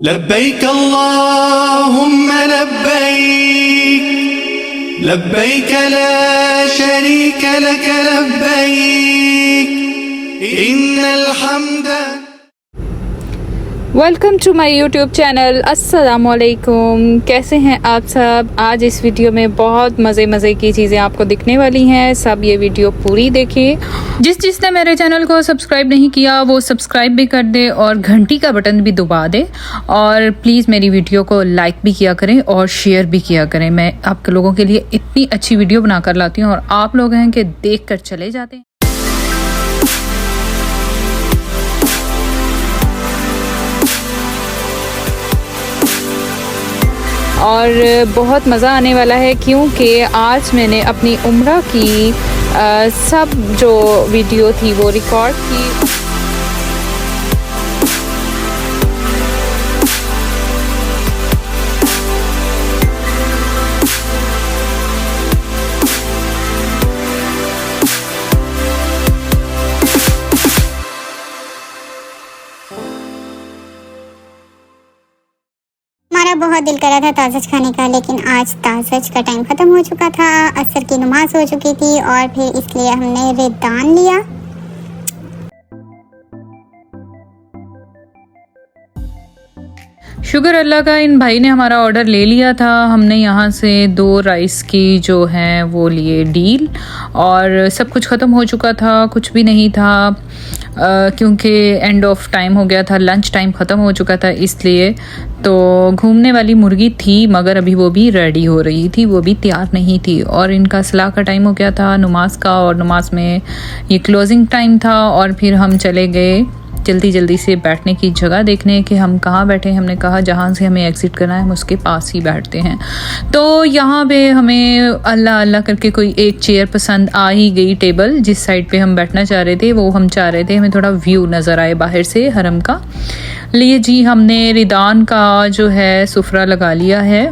लब्बैक अल्लाहुम्मा लब्बैक लब्बैक ला शरीक लक लब्बैक इन्नल हम्द। Welcome to my YouTube channel. अस्सलामुअलैकुम, कैसे हैं आप सब। आज इस वीडियो में बहुत मज़े की चीज़ें आपको दिखने वाली हैं। सब ये वीडियो पूरी देखिए। जिसने मेरे चैनल को सब्सक्राइब नहीं किया वो सब्सक्राइब भी कर दे और घंटी का बटन भी दबा दे, और प्लीज़ मेरी वीडियो को लाइक भी किया करें और शेयर भी किया करें। मैं आप लोगों के लिए इतनी अच्छी वीडियो बनाकर लाती हूँ और आप लोग हैं कि देख कर चले जाते हैं। और बहुत मज़ा आने वाला है क्योंकि आज मैंने अपनी उम्रा की सब जो वीडियो थी वो रिकॉर्ड की। हमारा बहुत दिल कर रहा था ताज़ज खाने का, लेकिन आज ताज़ज का टाइम ख़त्म हो चुका था। असर की नमाज हो चुकी थी और फिर इसलिए हमने रिदान लिया। शुक्र अल्लाह का, इन भाई ने हमारा ऑर्डर ले लिया था। हमने यहाँ से 2 राइस की जो हैं वो लिए डील, और सब कुछ ख़त्म हो चुका था, कुछ भी नहीं था क्योंकि एंड ऑफ टाइम हो गया था, लंच टाइम ख़त्म हो चुका था। इसलिए तो घूमने वाली मुर्गी थी मगर अभी वो भी रेडी हो रही थी, वो भी तैयार नहीं थी। और इनका सलाह का टाइम हो गया था नमाज का, और नमाज में ये क्लोजिंग टाइम था। और फिर हम चले गए जल्दी से बैठने की जगह देखने कि हम कहाँ बैठे। हमने कहा जहाँ से हमें एग्ज़िट करना है हम उसके पास ही बैठते हैं। तो यहाँ पे हमें अल्लाह अल्लाह करके कोई एक चेयर पसंद आ ही गई। टेबल जिस साइड पे हम बैठना चाह रहे थे वो हम चाह रहे थे हमें थोड़ा व्यू नज़र आए बाहर से हरम का। लिए जी हमने रिदान का जो है सुफरा लगा लिया है,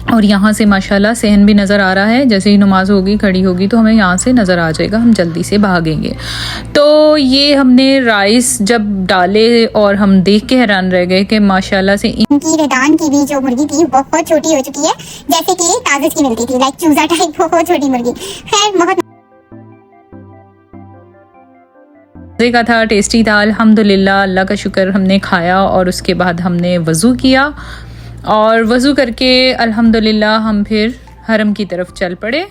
और यहाँ से माशाल्लाह सहन भी नज़र आ रहा है। जैसे ही नमाज होगी खड़ी होगी तो हमें यहाँ से नज़र आ जाएगा, हम जल्दी से भागेंगे। तो ये हमने राइस जब डाले और हम देख के हैरान रह गए कि माशाल्लाह से इनकी रिदान की भी जो मुर्गी थी बहुत छोटी हो चुकी है, जैसे कि ताज़ज की मिलती थी, लाइक चूजा टाइप बहुत छोटी मुर्गी। खैर बहुत मज़े का था, टेस्टी था अल्हम्दुलिल्लाह। अल्लाह का शुक्र, हमने खाया और उसके बाद हमने वज़ू किया, और वज़ू करके अल्हम्दुलिल्लाह हम फिर हरम की तरफ चल पड़े।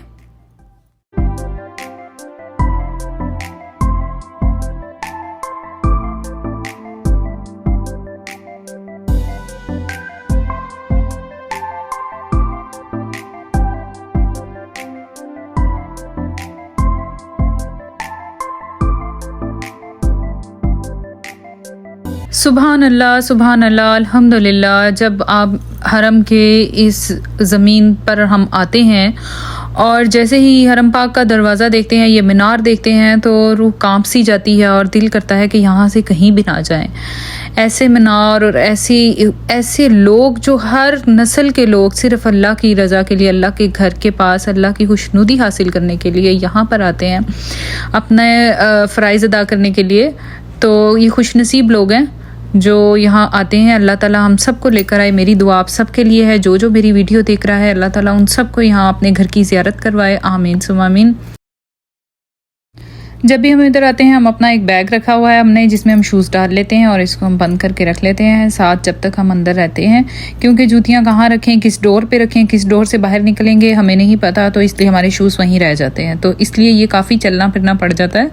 सुभान अल्लाह अल्हम्दुलिल्लाह। जब आप हरम के इस ज़मीन पर हम आते हैं और जैसे ही हरम पाक का दरवाज़ा देखते हैं, ये मीनार देखते हैं, तो रूह कांप सी जाती है और दिल करता है कि यहाँ से कहीं भी ना जाएं। ऐसे मीनार और ऐसे लोग जो हर नस्ल के लोग सिर्फ़ अल्लाह की रज़ा के लिए, अल्लाह के घर के पास अल्लाह की खुशनुदी हासिल करने के लिए यहाँ पर आते हैं, अपने फ़राइज़ अदा करने के लिए। तो ये खुशनसीब लोग हैं जो यहाँ आते हैं। अल्लाह ताला हम सबको लेकर आए। मेरी दुआ आप सबके लिए है, जो मेरी वीडियो देख रहा है, अल्लाह ताला उन सबको यहाँ अपने घर की ज़ियारत करवाए। आमीन सुम्मा आमीन। जब भी हम इधर आते हैं हम अपना एक बैग रखा हुआ है हमने, जिसमें हम शूज़ डाल लेते हैं और इसको हम बंद करके रख लेते हैं साथ जब तक हम अंदर रहते हैं, क्योंकि जूतियाँ कहाँ रखें, किस डोर पे रखें, किस डोर से बाहर निकलेंगे हमें नहीं पता, तो इसलिए हमारे शूज़ वहीं रह जाते हैं। तो इसलिए ये काफ़ी चलना फिरना पड़ जाता है।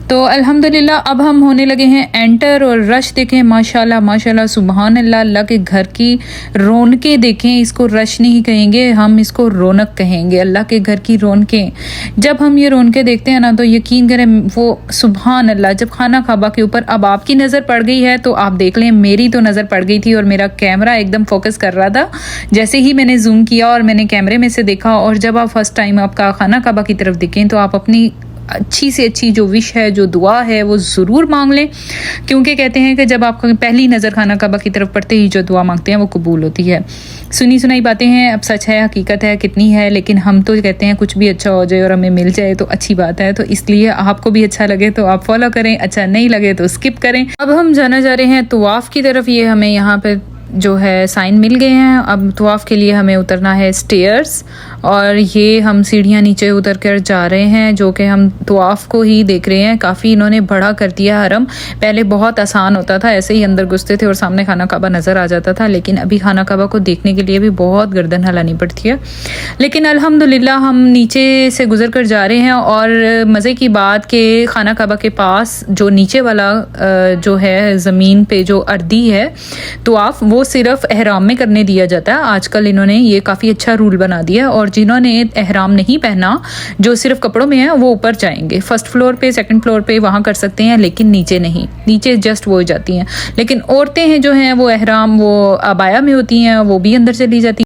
तो अल्हम्दुलिल्लाह अब हम होने लगे हैं एंटर, और रश देखें माशाल्लाह सुभान अल्लाह। अल्लाह के घर की रौनकें देखें, इसको रश नहीं कहेंगे, हम इसको रौनक कहेंगे। अल्लाह के घर की रौनकें, जब हम ये रौनकें देखते हैं ना तो यकीन करें वो सुभान अल्लाह। जब खाना काबा के ऊपर अब आपकी नज़र पड़ गई है तो आप देख लें, मेरी तो नज़र पड़ गई थी और मेरा कैमरा एकदम फोकस कर रहा था। जैसे ही मैंने जूम किया और मैंने कैमरे में से देखा, और जब आप फर्स्ट टाइम आपका खाना काबा की तरफ दिखें तो आप अपनी अच्छी से अच्छी जो विश है, जो दुआ है, वो ज़रूर मांग लें, क्योंकि कहते हैं कि जब आपका पहली नज़र खाना काबा की तरफ पड़ते ही जो दुआ मांगते हैं वो कबूल होती है। सुनी सुनाई बातें हैं, अब सच है, हकीकत है, कितनी है, लेकिन हम तो कहते हैं कुछ भी अच्छा हो जाए और हमें मिल जाए तो अच्छी बात है। तो इसलिए आपको भी अच्छा लगे तो आप फॉलो करें, अच्छा नहीं लगे तो स्किप करें। अब हम जाना जा रहे हैं तवाफ़ की तरफ। ये हमें यहाँ पर जो है साइन मिल गए हैं। अब तवाफ़ के लिए हमें उतरना है स्टेयर्स, और ये हम सीढ़ियाँ नीचे उतर कर जा रहे हैं, जो कि हम तवाफ़ को ही देख रहे हैं। काफ़ी इन्होंने बड़ा कर दिया हरम। पहले बहुत आसान होता था, ऐसे ही अंदर घुसते थे और सामने खाना काबा नज़र आ जाता था, लेकिन अभी खाना काबा को देखने के लिए भी बहुत गर्दन हिलानी पड़ती है। लेकिन अल्हम्दुलिल्लाह हम नीचे से गुजर कर जा रहे हैं। और मज़े की बात कि खाना काबा के पास जो नीचे वाला जो है ज़मीन पे जो अर्दी है तवाफ़, वो सिर्फ एहराम में करने दिया जाता है। आजकल इन्होंने ये काफ़ी अच्छा रूल बना दिया है, और जिन्होंने एहराम नहीं पहना, जो सिर्फ कपड़ों में है, वो ऊपर जाएंगे। फर्स्ट फ्लोर पे, सेकंड फ्लोर पे वहाँ कर सकते हैं, लेकिन नीचे नहीं। नीचे जस्ट वो हो जाती हैं। लेकिन औरतें हैं जो हैं वो एहराम, वो अबाया में होती हैं, वो भी अंदर चली जाती हैं।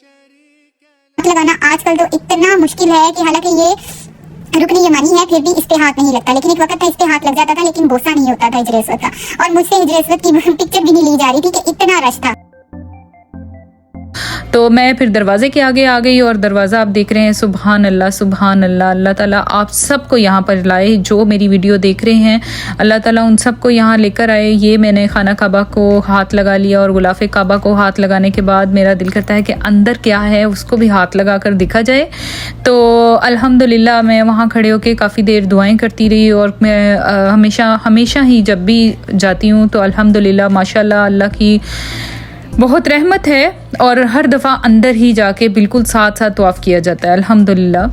शरीक लगाना आजकल तो इतना मुश्किल है कि हालांकि ये रुकनी यमानी है, फिर भी इस पे हाथ नहीं लगता। लेकिन एक वक्त था इस पे हाथ लग जाता था, लेकिन बोसा नहीं होता था हिजर असवद का। और मुझसे हिजर असवद की पिक्चर भी नहीं ली जा रही थी कि इतना रश था। तो मैं फिर दरवाज़े के आगे आ गई, और दरवाज़ा आप देख रहे हैं। सुबहान अल्लाह, सुबहान अल्लाह। अल्लाह ताला आप सबको यहाँ पर लाए, जो मेरी वीडियो देख रहे हैं, अल्लाह ताला उन सबको यहाँ लेकर आए। ये मैंने खाना काबा को हाथ लगा लिया, और गुलाफ़े काबा को हाथ लगाने के बाद मेरा दिल करता है कि अंदर क्या है उसको भी हाथ लगा कर दिखा जाए। तो अल्हम्दुलिल्लाह मैं वहाँ खड़े होकर काफ़ी देर दुआएं करती रही। और मैं हमेशा ही जब भी जाती हूँ तो अल्हम्दुलिल्लाह माशाल्लाह अल्लाह की बहुत रहमत है, और हर दफ़ा अंदर ही जाके बिल्कुल साथ साथ तवाफ़ किया जाता है अल्हम्दुलिल्लाह।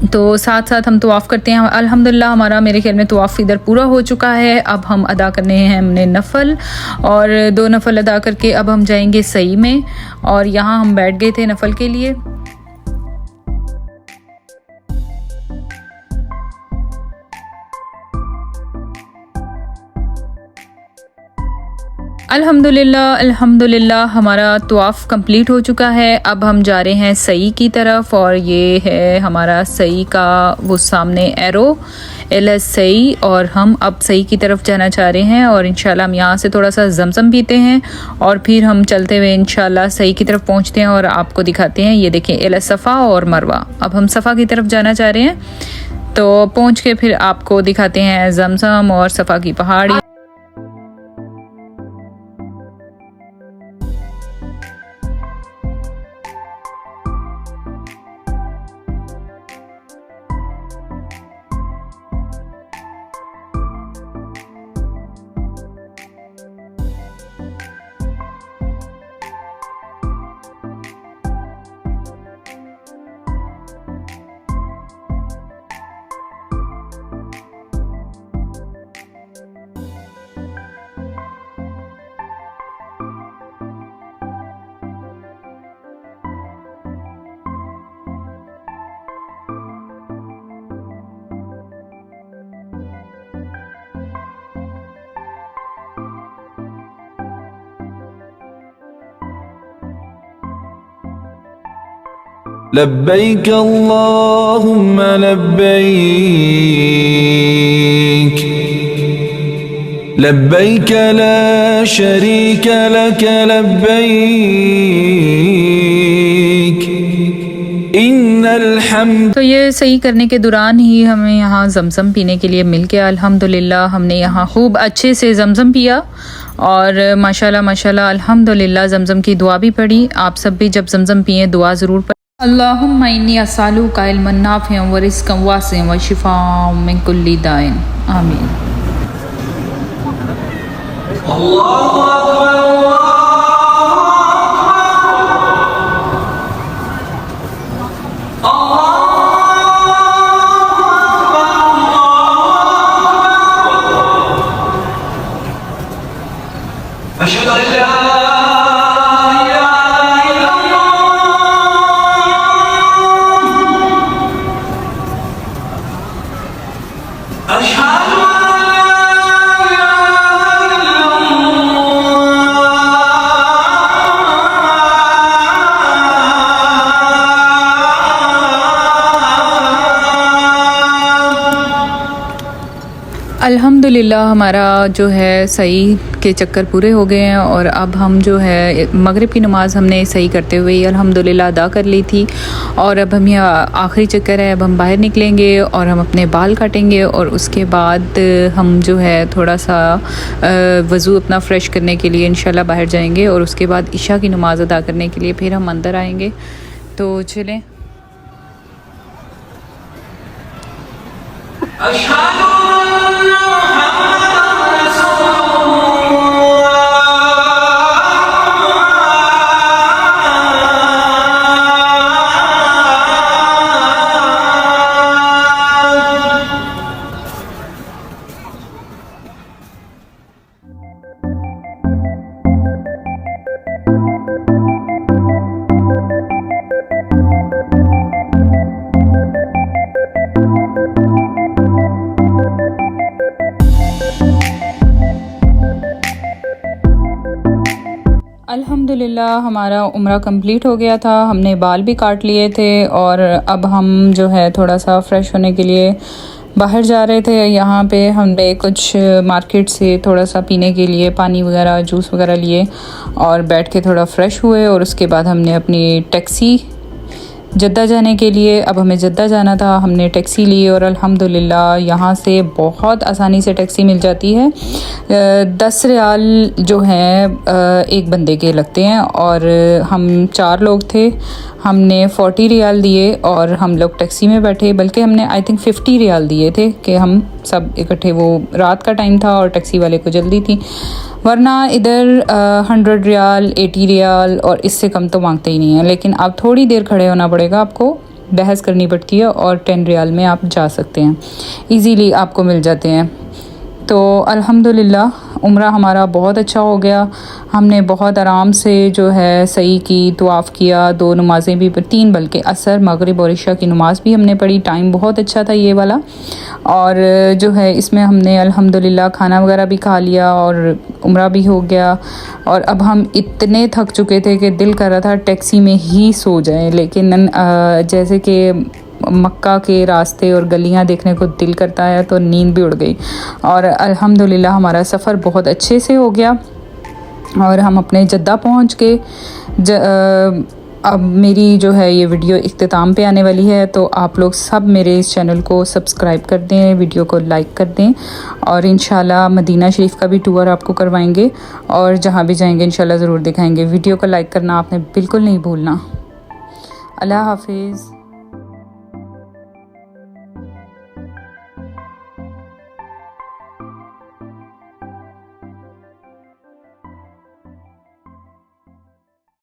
तो साथ साथ हम तवाफ़ करते हैं अल्हम्दुलिल्लाह। हमारा मेरे ख्याल में तवाफ़ इधर पूरा हो चुका है। अब हम अदा करने हैं हमने नफ़ल, और 2 नफ़ल अदा करके अब हम जाएंगे सही में। और यहाँ हम बैठ गए थे नफ़ल के लिए। अल्हम्दुलिल्लाह अल्हम्दुलिल्लाह हमारा तवाफ़ कंप्लीट हो चुका है। अब हम जा रहे हैं सई की तरफ, और ये है हमारा सई का वो सामने एरो एल सई, और हम अब सई की तरफ जाना चाह रहे हैं। और इंशाल्लाह हम यहाँ से थोड़ा सा जमजम पीते हैं, और फिर हम चलते हुए इंशाल्लाह सई की तरफ पहुँचते हैं और आपको दिखाते हैं। ये देखें एल सफ़ा और मरवा। अब हम सफ़ा की तरफ जाना चाह रहे हैं, तो पहुँच के फिर आपको दिखाते हैं जमजम और सफ़ा की पहाड़ी। लब्बैक अल्लाहुम्मा लब्बैक लब्बैक ला शरीक लक लब्बैक इन्नल हम्द। तो ये सही करने के दौरान ही हमें यहाँ जमजम पीने के लिए मिल गया। अल्हम्दुलिल्लाह हमने यहाँ खूब अच्छे से जमजम पिया, और माशाल्लाह माशाल्लाह अल्हम्दुलिल्लाह जमजम की दुआ भी पढ़ी। आप सब भी जब जमजम पिए दुआ ज़रूर पढ़ें। अल्लाहुम्मा इन्नी अस्अलुका इल्मन नाफ़िअन व रिज़्क़न वासिअन व शिफ़ाअन मिन कुल्लि दाइन। आमीन। अल्लाहु अकबर। अल्लाहु अल्हम्दुलिल्लाह हमारा जो है सही के चक्कर पूरे हो गए हैं और अब हम जो है मगरिब की नमाज़ हमने सही करते हुए ही अल्हम्दुलिल्लाह अदा कर ली थी। और अब हम यहाँ आखिरी चक्कर है, अब हम बाहर निकलेंगे और हम अपने बाल काटेंगे और उसके बाद हम जो है थोड़ा सा वज़ू अपना फ़्रेश करने के लिए इंशाल्लाह बाहर जाएंगे और उसके बाद इशा की नमाज़ अदा करने के लिए फिर हम अंदर आएंगे। तो चलें। अल्हम्दुलिल्लाह हमारा उम्रा कंप्लीट हो गया था, हमने बाल भी काट लिए थे और अब हम जो है थोड़ा सा फ़्रेश होने के लिए बाहर जा रहे थे। यहाँ पे हमने कुछ मार्केट से थोड़ा सा पीने के लिए पानी वगैरह जूस वगैरह लिए और बैठ के थोड़ा फ़्रेश हुए और उसके बाद हमने अपनी टैक्सी जद्दा जाने के लिए, अब हमें जद्दा जाना था, हमने टैक्सी ली और अल्हम्दुलिल्लाह यहाँ से बहुत आसानी से टैक्सी मिल जाती है। 10 रियाल जो है एक बंदे के लगते हैं और हम 4 लोग थे, हमने 40 रियाल दिए और हम लोग टैक्सी में बैठे, बल्कि हमने आई थिंक 50 रियाल दिए थे कि हम सब इकट्ठे, वो रात का टाइम था और टैक्सी वाले को जल्दी थी, वरना इधर 100 रियाल 80 रियाल और इससे कम तो मांगते ही नहीं है। लेकिन अब थोड़ी देर खड़े होना पड़ेगा, आपको बहस करनी पड़ती है और 10 रियाल में आप जा सकते हैं, इजीली आपको मिल जाते हैं। तो अल्हम्दुलिल्लाह उम्रा हमारा बहुत अच्छा हो गया, हमने बहुत आराम से जो है सही की, तवाफ़ किया, 2 नमाज़ें भी 3 बल्कि असर मगरिब और इशा की नमाज़ भी हमने पढ़ी। टाइम बहुत अच्छा था ये वाला और जो है इसमें हमने अल्हम्दुलिल्लाह खाना वगैरह भी खा लिया और उम्रा भी हो गया। और अब हम इतने थक चुके थे कि दिल कर रहा था टैक्सी में ही सो जाएं, लेकिन जैसे कि मक्का के रास्ते और गलियां देखने को दिल करता है तो नींद भी उड़ गई और अल्हम्दुलिल्लाह हमारा सफ़र बहुत अच्छे से हो गया और हम अपने जद्दा पहुंच गए। अब मेरी जो है ये वीडियो इख्तिताम पे आने वाली है, तो आप लोग सब मेरे इस चैनल को सब्सक्राइब कर दें, वीडियो को लाइक कर दें और इंशाल्लाह मदीना शरीफ का भी टूर आपको करवाएंगे और जहाँ भी जाएंगे इंशाल्लाह ज़रूर दिखाएंगे। वीडियो को लाइक करना आपने बिल्कुल नहीं भूलना। अल्लाह हाफिज़।